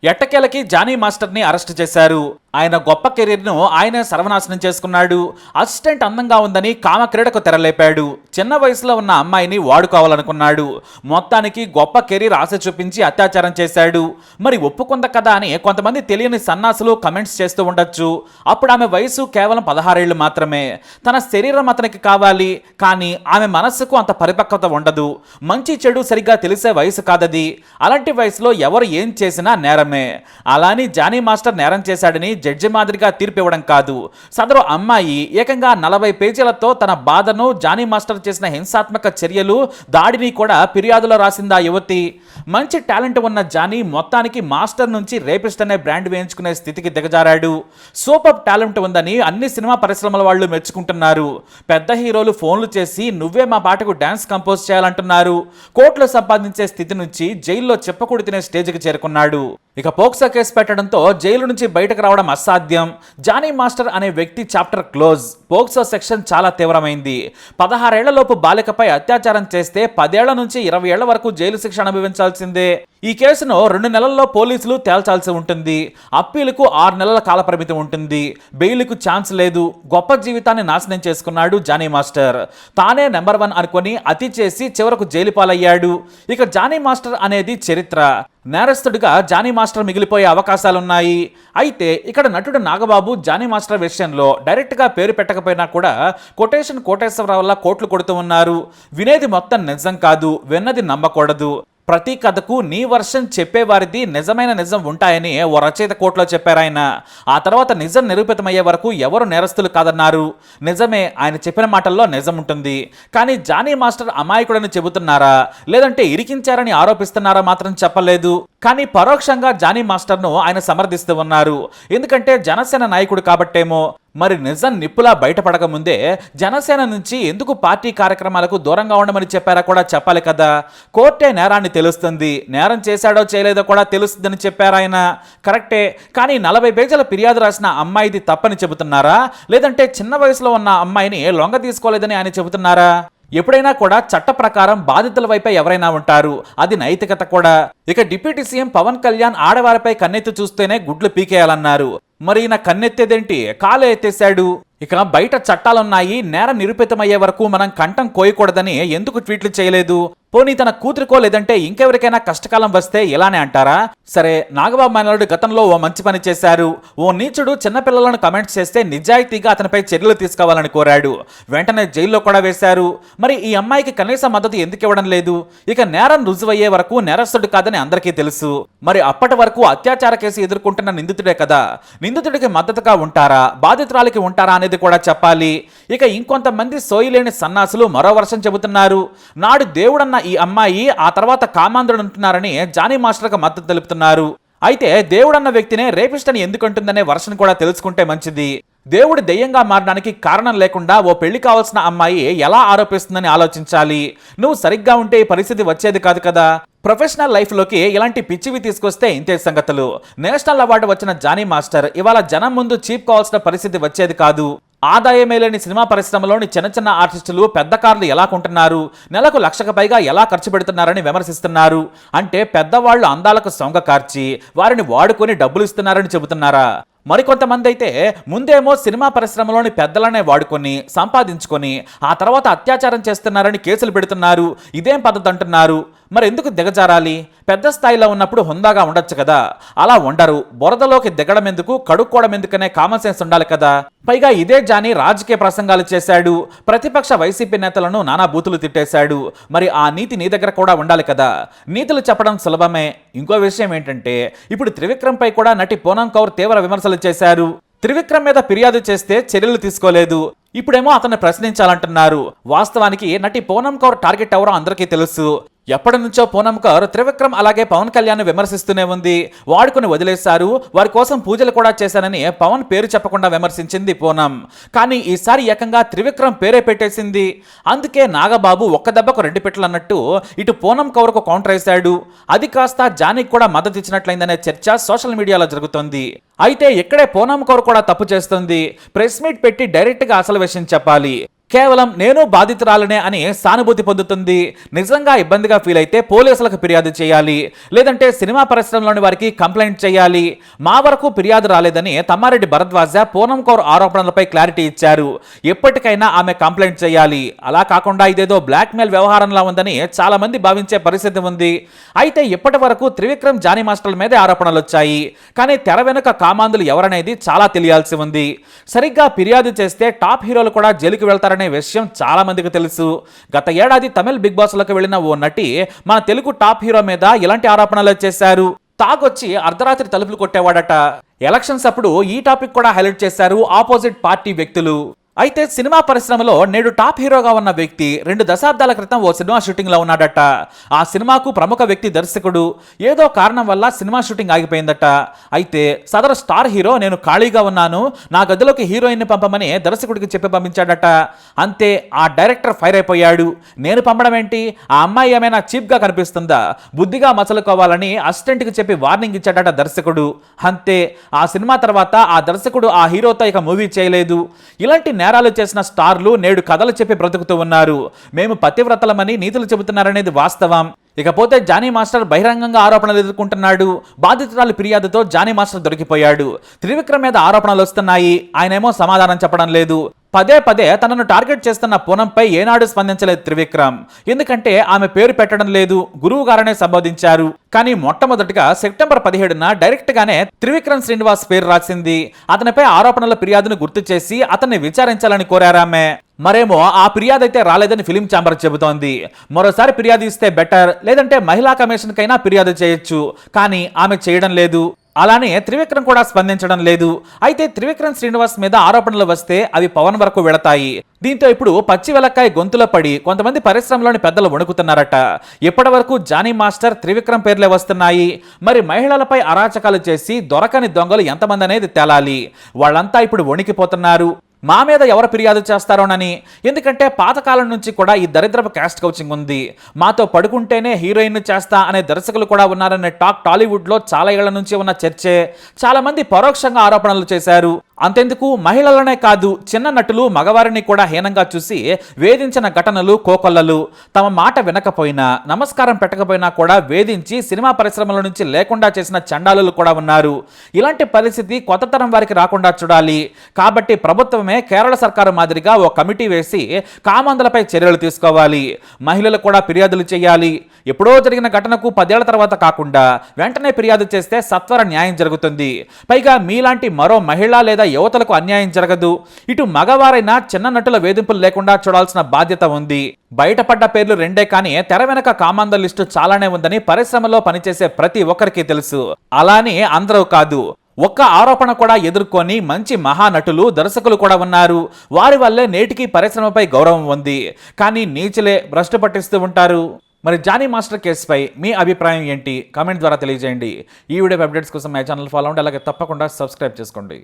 ఎట్టకేలకి Johnny మాస్టర్ని arrest చేశారు. ఆయన గొప్ప కెరీర్ను ఆయనే సర్వనాశనం చేసుకున్నాడు. అసిస్టెంట్ అందంగా ఉందని కామక్రీడకు తెరలేపాడు. చిన్న వయసులో ఉన్న అమ్మాయిని వాడుకోవాలనుకున్నాడు. మొత్తానికి గొప్ప కెరీర్ ఆశ చూపించి అత్యాచారం చేశాడు. మరి ఒప్పుకుంద కదా అని కొంతమంది తెలియని సన్నాసులు కమెంట్స్ చేస్తూ ఉండొచ్చు. అప్పుడు ఆమె వయసు కేవలం 16 ఏళ్లు మాత్రమే. తన శరీరం అతనికి కావాలి, కానీ ఆమె మనస్సుకు అంత పరిపక్వత ఉండదు. మంచి చెడు సరిగ్గా తెలిసే వయసు కాదది. అలాంటి వయసులో ఎవరు ఏం చేసినా నేరమే. అలాని జానీ మాస్టర్ నేరం చేశాడని జడ్జి మాదిరిగా తీర్పు ఇవ్వడం కాదు. సదరు అమ్మాయి ఏకంగా 40 పేజీలతో తన బాధను, జానీ మాస్టర్ చేసిన హింసాత్మక చర్యలు, దాడిని కూడా ఫిర్యాదులో రాసిందా యువతి. మంచి టాలెంట్ ఉన్న జానీ మొత్తానికి మాస్టర్ నుంచి రేపిస్ట్ అనే బ్రాండ్ వేయించుకునే స్థితికి దిగజారాడు. సూపర్ టాలెంట్ ఉందని అన్ని సినిమా పరిశ్రమల వాళ్ళు మెచ్చుకుంటున్నారు. పెద్ద హీరోలు ఫోన్లు చేసి నువ్వే మా పాటకు డాన్స్ కంపోజ్ చేయాలంటున్నారు. కోట్లు సంపాదించే స్థితి నుంచి జైల్లో చెప్పకూడి తినే స్టేజ్కి చేరుకున్నాడు. ఇక పోక్సో కేసు పెట్టడంతో జైలు నుంచి బయటకు రావడం అసాధ్యం. జానీ మాస్టర్ అనే వ్యక్తి చాప్టర్ క్లోజ్. పోక్సో సెక్షన్ చాలా తీవ్రమైంది. 16 ఏళ్లలోపు బాలికపై అత్యాచారం చేస్తే 10 ఏళ్ల నుంచి 20 ఏళ్ల వరకు జైలు శిక్ష అనుభవించాల్సిందే. ఈ కేసును 2 నెలల్లో పోలీసులు తేల్చాల్సి ఉంటుంది. అప్పీలుకు 6 నెలల కాలపరిమితి ఉంటుంది. బెయిల్కు ఛాన్స్ లేదు. గొప్ప జీవితాన్ని నాశనం చేసుకున్నాడు జానీ మాస్టర్. తానే నెంబర్ 1 అనుకొని అతి చేసి చివరకు జైలు పాలయ్యాడు. ఇక జానీ మాస్టర్ అనేది చరిత్ర. నేరస్తుడిగా జానీ మాస్టర్ మిగిలిపోయే అవకాశాలున్నాయి. అయితే ఇక్కడ నటుడు నాగబాబు జానీ మాస్టర్ విషయంలో డైరెక్ట్గా పేరు పెట్టకపోయినా కూడా కోటేశ్వరరావు వల్ల కోట్లు కొడుతూ ఉన్నారు. వినేది మొత్తం నిజం కాదు, విన్నది నమ్మకూడదు. ప్రతి కథకు నీ వర్షం చెప్పేవారిది నిజమైన నిజం ఉంటాయని ఓ రచయిత కోర్టులో చెప్పారాయన. ఆ తర్వాత నిజం నిరూపితమయ్యే వరకు ఎవరు నేరస్తులు కాదన్నారు. నిజమే, ఆయన చెప్పిన మాటల్లో నిజం ఉంటుంది. కానీ జానీ మాస్టర్ అమాయకుడని చెబుతున్నారా, లేదంటే ఇరికించారని ఆరోపిస్తున్నారా మాత్రం చెప్పలేదు. కానీ పరోక్షంగా జానీ మాస్టర్ను ఆయన సమర్థిస్తూ ఉన్నారు. ఎందుకంటే జనసేన నాయకుడు కాబట్టేమో. మరి నిజం నిప్పులా బయటపడక ముందే జనసేన నుంచి ఎందుకు పార్టీ కార్యక్రమాలకు దూరంగా ఉండమని చెప్పారా కూడా చెప్పాలి కదా. కోర్టే నేరాన్ని తెలుస్తుంది, నేరం చేశాడో చేయలేదో కూడా తెలుస్తుందని చెప్పారాయన. కరెక్టే, కానీ 40 పేజీల ఫిర్యాదు రాసిన అమ్మాయిది తప్పని చెబుతున్నారా, లేదంటే చిన్న వయసులో ఉన్న అమ్మాయిని లొంగ తీసుకోలేదని ఆయన చెబుతున్నారా? ఎప్పుడైనా కూడా చట్ట ప్రకారం బాధితుల వైపే ఎవరైనా ఉంటారు, అది నైతికత కూడా. ఇక డిప్యూటీ సీఎం పవన్ కళ్యాణ్ ఆడవారిపై కన్నెత్తి చూస్తేనే గుడ్లు పీకేయాలన్నారు. మరి ఈయన కన్నెత్తేదేంటి, కాలే ఎత్తేశాడు. ఇక బయట చట్టాలున్నాయి, నేరం నిరూపితమయ్యే వరకు మనం కంఠం కోయకూడదని ఎందుకు ట్వీట్లు చేయలేదు? పోనీ తన కూతురికో లేదంటే ఇంకెవరికైనా కష్టకాలం వస్తే ఇలానే అంటారా? సరే, నాగబాబు మనోడు గతంలో ఓ మంచి పని చేశారు. ఓ నీచుడు చిన్నపిల్లలను కమెంట్స్ చేస్తే నిజాయితీగా అతనిపై చర్యలు తీసుకోవాలని కోరాడు. వెంటనే జైల్లో కూడా వేశారు. మరి ఈ అమ్మాయికి కనీస మద్దతు ఎందుకు ఇవ్వడం లేదు? ఇక నేరం రుజువయ్యే వరకు నేరస్తుడు కాదని అందరికీ తెలుసు. మరి అప్పటి వరకు అత్యాచార కేసు ఎదుర్కొంటున్న నిందితుడే కదా. నిందితుడికి మద్దతుగా ఉంటారా, బాధితురాలికి ఉంటారా అనేది కూడా చెప్పాలి. ఇక ఇంకొంతమంది సోయిలేని సన్నాసులు మరో వర్షం చెబుతున్నారు. నాడు దేవుడన్న ఈ అమ్మాయి ఆ తర్వాత కామాంధుడు అంటున్నారని జానీ మాస్టర్కి మద్దతు తెలుపుతున్నారు. అయితే దేవుడన్న వ్యక్తినే రేపిస్ట్ అని ఎందుకంటుందనే వర్షన్ కూడా తెలుసుకుంటే మంచిది. దేవుడు దెయ్యంగా మారడానికి కారణం లేకుండా ఓ పెళ్లి కావాల్సిన అమ్మాయి ఎలా ఆరోపిస్తుందని ఆలోచించాలి. నువ్వు సరిగ్గా ఉంటే ఈ పరిస్థితి వచ్చేది కాదు కదా. ప్రొఫెషనల్ లైఫ్లోకి ఇలాంటి పిచ్చివి తీసుకొస్తే ఇంతే సంగతులు. నేషనల్ అవార్డు వచ్చిన జానీ మాస్టర్ ఇవాళ జనం ముందు చీప్ కావాల్సిన పరిస్థితి వచ్చేది కాదు. ఆదాయమే లేని సినిమా పరిశ్రమలోని చిన్న చిన్న ఆర్టిస్టులు పెద్ద కార్లు ఎలా కొంటున్నారు, నెలకు 1,00,000కు పైగా ఎలా ఖర్చు పెడుతున్నారని విమర్శిస్తున్నారు. అంటే పెద్దవాళ్లు అందాలకు సొంగ కార్చి వారిని వాడుకొని డబ్బులు ఇస్తున్నారని చెబుతున్నారా? మరికొంతమంది అయితే ముందేమో సినిమా పరిశ్రమలోని పెద్దలనే వాడుకొని సంపాదించుకొని ఆ తర్వాత అత్యాచారం చేస్తున్నారని కేసులు పెడుతున్నారు. ఇదేం పద్ధతి అంటున్నారు. మరి ఎందుకు దిగజారాలి? పెద్ద స్థాయిలో ఉన్నప్పుడు హుందాగా ఉండొచ్చు కదా. అలా ఉండరు. బురదలోకి దిగడం ఎందుకు, కడుక్కోవడం ఎందుకనే కామన్ సెన్స్ ఉండాలి కదా. పైగా ఇదే జానీ రాజకీయ ప్రసంగాలు చేశాడు. ప్రతిపక్ష వైసీపీ నేతలను నానా బూతులు తిట్టేశాడు. మరి ఆ నీతి నీ దగ్గర కూడా ఉండాలి కదా. నీతులు చెప్పడం సులభమే. ఇంకో విషయం ఏంటంటే ఇప్పుడు త్రివిక్రమ్ పై కూడా నటి పూనమ్ కౌర్ తీవ్ర విమర్శలు చేశారు. త్రివిక్రమ్ మీద ఫిర్యాదు చేస్తే చర్యలు తీసుకోలేదు. ఇప్పుడేమో అతన్ని ప్రశ్నించాలంటున్నారు. వాస్తవానికి నటి పూనమ్ కౌర్ టార్గెట్ ఎవరో అందరికీ తెలుసు. ఎప్పటి నుంచో పూనమ్ కౌర్ త్రివిక్రమ్ అలాగే పవన్ కళ్యాణ్ విమర్శిస్తూనే ఉంది. వాడుకుని వదిలేశారు, వారి కోసం పూజలు కూడా చేశానని పవన్ పేరు చెప్పకుండా విమర్శించింది పూనమ్. కానీ ఈసారి ఏకంగా త్రివిక్రమ్ పేరే పెట్టేసింది. అందుకే నాగబాబు ఒక్క దెబ్బకు 2 పిట్టలు అన్నట్టు ఇటు పూనమ్ కౌర్కు కౌంటర్ వేశాడు. అది కాస్త జానీకి కూడా మద్దతు ఇచ్చినట్లయిందనే చర్చ సోషల్ మీడియాలో జరుగుతోంది. అయితే ఇక్కడే పూనమ్ కౌర్ కూడా తప్పు చేస్తుంది. ప్రెస్ మీట్ పెట్టి డైరెక్ట్గా అసలు విషయం చెప్పాలి. కేవలం నేను బాధితురాలనే అని సానుభూతి పొందుతుంది. నిజంగా ఇబ్బందిగా ఫీల్ అయితే పోలీసులకు ఫిర్యాదు చేయాలి, లేదంటే సినిమా పరిశ్రమలోని వారికి కంప్లైంట్ చేయాలి. మా వరకు ఫిర్యాదు రాలేదని తమ్మారెడ్డి భరద్వాజ పూనం కౌర్ ఆరోపణలపై క్లారిటీ ఇచ్చారు. ఎప్పటికైనా ఆమె కంప్లైంట్ చేయాలి. అలా కాకుండా ఇదేదో బ్లాక్మెయిల్ వ్యవహారంలా ఉందని చాలా మంది భావించే పరిస్థితి ఉంది. అయితే ఇప్పటి వరకు త్రివిక్రమ్ జానీ మాస్టర్ల మీదే ఆరోపణలు వచ్చాయి. కానీ తెర వెనుక కామాంధులు ఎవరనేది చాలా తెలియాల్సి ఉంది. సరిగ్గా ఫిర్యాదు చేస్తే టాప్ హీరోలు కూడా జైలుకి వెళ్తారనే విషయం చాలా మందికి తెలుసు. గత ఏడాది తమిళ్ బిగ్ బాస్ లకు వెళ్లిన ఓ నటి మన తెలుగు టాప్ హీరో మీద ఇలాంటి ఆరోపణలు చేశారు. తాగొచ్చి అర్ధరాత్రి తలుపులు కొట్టేవాడట. ఎలక్షన్స్ అప్పుడు ఈ టాపిక్ కూడా హైలైట్ చేశారు ఆపోజిట్ పార్టీ వ్యక్తులు. అయితే సినిమా పరిశ్రమలో నేడు టాప్ హీరోగా ఉన్న వ్యక్తి 2 దశాబ్దాల క్రితం ఓ సినిమా షూటింగ్ లో ఉన్నాడట. ఆ సినిమాకు ప్రముఖ వ్యక్తి దర్శకుడు ఏదో కారణం వల్ల సినిమా షూటింగ్ ఆగిపోయిందట. అయితే సదరు స్టార్ హీరో నేను ఖాళీగా ఉన్నాను, నా గదిలోకి హీరోయిన్ ని పంపమని దర్శకుడికి చెప్పి పంపించాడట. అంతే ఆ డైరెక్టర్ ఫైర్ అయిపోయాడు. నేను పంపడం ఏంటి, ఆ అమ్మాయి ఏమైనా చీప్ గా కనిపిస్తుందా, బుద్ధిగా మసలుకోవాలని అసిస్టెంట్ కి చెప్పి వార్నింగ్ ఇచ్చాడట దర్శకుడు. అంతే ఆ సినిమా తర్వాత ఆ దర్శకుడు ఆ హీరోతో ఇక మూవీ చేయలేదు. ఇలాంటి నేరాలు చేసిన స్టార్లు నేడు కథలు చెప్పి బ్రతుకుతూ ఉన్నారు. మేము పతివ్రతలమని నీతులు చెబుతున్నారనేది వాస్తవం. ఇకపోతే జానీ మాస్టర్ బహిరంగంగా ఆరోపణలు ఎదుర్కొంటున్నాడు. బాధితురాలి ఫిర్యాదుతో జానీ మాస్టర్ దొరికిపోయాడు. త్రివిక్రమ్ మీద ఆరోపణలు వస్తున్నాయి. ఆయనేమో సమాధానం చెప్పడం లేదు. పదే పదే తనను టార్గెట్ చేస్తున్న పూనంపై ఏనాడు స్పందించలేదు త్రివిక్రమ్. ఎందుకంటే ఆమె పేరు పెట్టడం లేదు, గురువు గారనే సంబోధించారు. కానీ మొట్టమొదటిగా సెప్టెంబర్ 17న డైరెక్ట్ గానే త్రివిక్రమ్ శ్రీనివాస్ పేరు రాసింది. అతనిపై ఆరోపణల ఫిర్యాదును గుర్తు చేసి అతన్ని విచారించాలని కోరారామె. మరేమో ఆ ఫిర్యాదు అయితే రాలేదని ఫిలిం ఛాంబర్ చెబుతోంది. మరోసారి ఫిర్యాదు ఇస్తే బెటర్, లేదంటే మహిళా కమిషన్ కైనా ఫిర్యాదు చేయొచ్చు. కానీ ఆమె చేయడం లేదు. అలానే త్రివిక్రమ్ కూడా స్పందించడం లేదు. అయితే త్రివిక్రమ్ శ్రీనివాస్ మీద ఆరోపణలు వస్తే అవి పవన్ వరకు వెళతాయి. దీంతో ఇప్పుడు పచ్చి వెలక్కాయ గొంతులో పడి కొంతమంది పరిశ్రమలోని పెద్దలు వణుకుతున్నారట. ఇప్పటి వరకు జానీ మాస్టర్ త్రివిక్రమ్ పేర్లే వస్తున్నాయి. మరి మహిళలపై అరాచకాలు చేసి దొరకని దొంగలు ఎంతమంది అనేది తేలాలి. వాళ్ళంతా ఇప్పుడు వణికిపోతున్నారు. మా మీద ఎవరు ఫిర్యాదు చేస్తారోనని. ఎందుకంటే పాతకాలం నుంచి కూడా ఈ దరిద్రపు క్యాస్ట్ కౌచింగ్ ఉంది. మాతో పడుకుంటేనే హీరోయిన్ చేస్తా అనే దర్శకులు కూడా ఉన్నారనే టాక్ టాలీవుడ్ లో చాలా ఏళ్ల నుంచి ఉన్న చర్చే. చాలా మంది పరోక్షంగా ఆరోపణలు చేశారు. అంతెందుకు మహిళలనే కాదు, చిన్న నటులు మగవారిని కూడా హీనంగా చూసి వేధించిన ఘటనలు కోకొల్లలు. తమ మాట వినకపోయినా, నమస్కారం పెట్టకపోయినా కూడా వేధించి సినిమా పరిశ్రమల నుంచి లేకుండా చేసిన చండాలులు కూడా ఉన్నారు. ఇలాంటి పరిస్థితి కొత్త తరం వారికి రాకుండా చూడాలి. కాబట్టి ప్రభుత్వమే కేరళ సర్కారు మాదిరిగా ఓ కమిటీ వేసి కామాంధులపై చర్యలు తీసుకోవాలి. మహిళలు కూడా ఫిర్యాదులు చేయాలి. ఎప్పుడో జరిగిన ఘటనకు 10 ఏళ్ల తర్వాత కాకుండా వెంటనే ఫిర్యాదు చేస్తే సత్వర న్యాయం జరుగుతుంది. పైగా మీలాంటి మరో మహిళ లేదా యువతలకు అన్యాయం జరగదు. ఇటు మగవారైనా చిన్న నటుల వేధింపులు లేకుండా చూడాల్సిన బాధ్యత ఉంది. బయటపడ్డ పేర్లు 2 కానీ తెర వెనక కామాంధుల లిస్టు చాలానే ఉందని పరిశ్రమలో పనిచేసే ప్రతి ఒక్కరికి తెలుసు. అలానే అందరూ కాదు, ఒక్క ఆరోపణ కూడా ఎదుర్కొని మంచి మహానటులు దర్శకులు కూడా ఉన్నారు. వారి వల్లే నేటికి పరిశ్రమపై గౌరవం ఉంది. కానీ నీచులే భ్రష్టు పట్టిస్తూ ఉంటారు. మరి జానీ మాస్టర్ కేసుపై మీ అభిప్రాయం ఏంటి? కామెంట్ ద్వారా తెలియజేయండి. ఈ వీడియో అప్డేట్స్ కోసం మా ఛానల్ ఫాలో అవ్వండి. అలాగే తప్పకుండా సబ్స్క్రైబ్ చేసుకోండి.